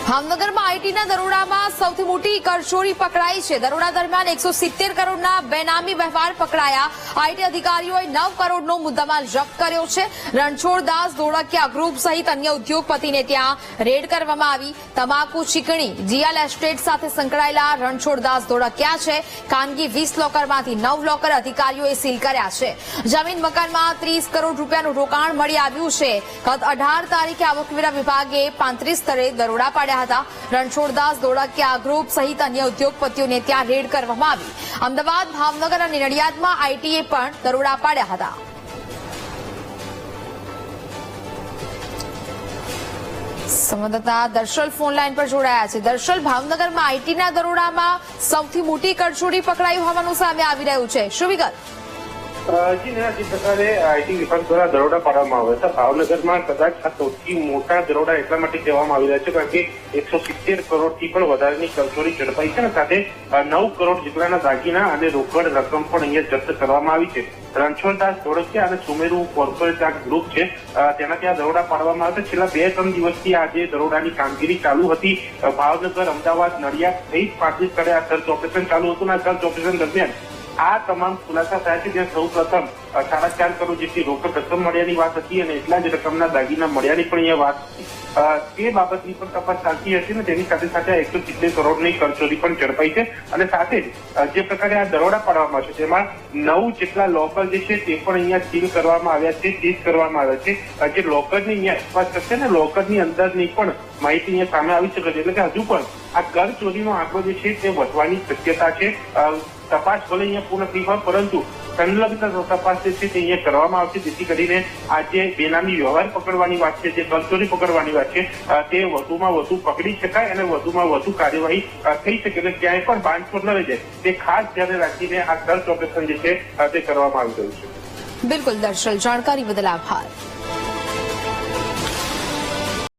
ભાવનગરમાં આઈટીના દરોડામાં સૌથી મોટી કરચોરી પકડાઈ છે। દરોડા દરમિયાન 170 કરોડના બેનામી વ્યવહાર પકડાયા। આઈટી અધિકારીઓએ 9 કરોડનો મુદ્દામાલ જપ્ત કર્યો છે। રણછોડદાસ ધોળકિયા ગ્રુપ સહિત અન્ય ઉદ્યોગપતિને ત્યાં રેડ કરવામાં આવી। તમાકુ ચીકણી જીએલ એસ્ટેટ સાથે સંકળાયેલા રણછોડદાસ ધોળકિયા છે। ખાનગી 20 લોકરમાંથી 9 લોકર અધિકારીઓએ સીલ કર્યા છે। જમીન મકાનમાં 30 કરોડ રૂપિયાનું રોકાણ મળી આવ્યું છે। ગત 18 તારીખે આવકવેરા વિભાગે 35 સ્થળે દરોડા પાડ્યા હતા। રણછોડદાસ ધોળકિયા ગ્રુપ સહિત અન્ય ઉદ્યોગપતિઓને ત્યાં રેડ કરવામાં આવી। અમદાવાદ, ભાવનગર અને નડિયાદમાં આઈટીએ પણ દરોડા પાડ્યા હતા। સંવાદદાતા દર્શલ ફોન લાઈન પર જોડાયા છે। દર્શલ, ભાવનગરમાં આઈટીના દરોડામાં સૌથી મોટી કરચોરી પકડાઈ હોવાનું સામે આવી રહ્યું છે, શું વિગત? જી ના, જે પ્રકારે આઈટી વિભાગ દ્વારા દરોડા પાડવામાં આવ્યા હતા ભાવનગરમાં કદાચ આ સૌથી મોટા દરોડા એટલા માટે કહેવામાં આવી રહ્યા છે કારણ કે 170 કરોડથી પણ વધારેની કરચોરી ઝડપાઈ છે અને સાથે 9 કરોડ જેટલાના દાગીના અને રોકડ રકમ પણ અહીંયા જપ્ત કરવામાં આવી છે। રણછોડદાસ ધોળકિયા અને સુમેરુ કોર્પોરેટ ગ્રુપ છે તેના ત્યાં દરોડા પાડવામાં આવ્યા। છેલ્લા 2-3 દિવસથી આજે દરોડાની કામગીરી ચાલુ હતી। ભાવનગર, અમદાવાદ, નડિયાદ સહિત 5 સ્થળે આ સર્ચ ઓપરેશન ચાલુ હતું અને આ સર્ચ ઓપરેશન દરમિયાન આ તમામ ખુલાસા થયા છે। જ્યાં સૌ પ્રથમ 4.5 કરોડ જેટલી રોકડ રકમ મળ્યાની વાત હતી અને એટલા જ રકમના દાગીના મળ્યાની પણ અહીંયા વાત હતી। તે બાબતની પણ તપાસ ચાલતી હતી અને તેની સાથે સાથે 170 કરોડની કરચોરી પણ ઝડપાઈ છે અને સાથે જે પ્રકારે આ દરોડા પાડવામાં છે તેમાં 9 જેટલા લોકર જે છે તે પણ અહીંયા સીલ કરવામાં આવ્યા છે, સીઝ કરવામાં આવ્યા છે। જે લોકરની અહીંયા તપાસ કરશે ને લોકરની અંદરની પણ માહિતી અહીંયા સામે આવી શકે છે। એટલે કે હજુ પણ આ કરચોરીનો આંકડો જે છે તે વધવાની શક્યતા છે। તપાસ ભલે અહીંયા પૂર્ણ થઈ હોય પરંતુ સંલગ્ન તપાસ જે છે તે અહીંયા કરવામાં આવશે જેથી કરીને આ જે બેનામી વ્યવહાર પકડવાની વાત છે, જે કરચોરી પકડવાની વાત છે તે વધુમાં વધુ પકડી શકાય અને વધુમાં વધુ કાર્યવાહી થઈ શકે। એટલે ક્યાંય પણ બાંધછોડ ન રહી જાય તે ખાસ ધ્યાને રાખીને આ સર્ચ ઓપરેશન જે છે તે કરવામાં આવી રહ્યું છે। બિલકુલ દર્શલ, જાણકારી બદલ આભાર।